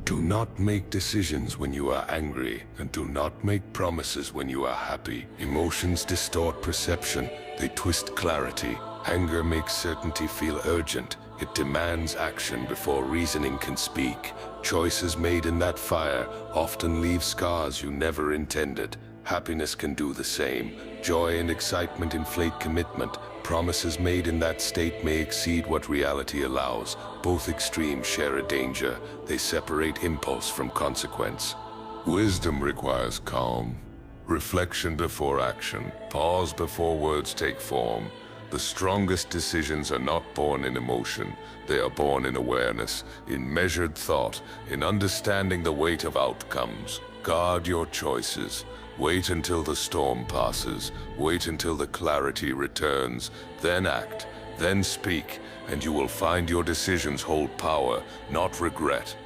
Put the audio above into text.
Do not make decisions when you are angry, and do not make promises when you are happy. Emotions distort perception, they twist clarity. Anger makes certainty feel urgent. It demands action before reasoning can speak. Choices made in that fire often leave scars you never intended. Happiness can do the same. Joy and excitement inflate commitment. Promises made in that state may exceed what reality allows. Both extremes share a danger. They separate impulse from consequence. Wisdom requires calm. Reflection before action. Pause before words take form. The strongest decisions are not born in emotion. They are born in awareness, in measured thought, in understanding the weight of outcomes. Guard your choices. Wait until the storm passes. Wait until the clarity returns. Then act. Then speak. And you will find your decisions hold power, not regret.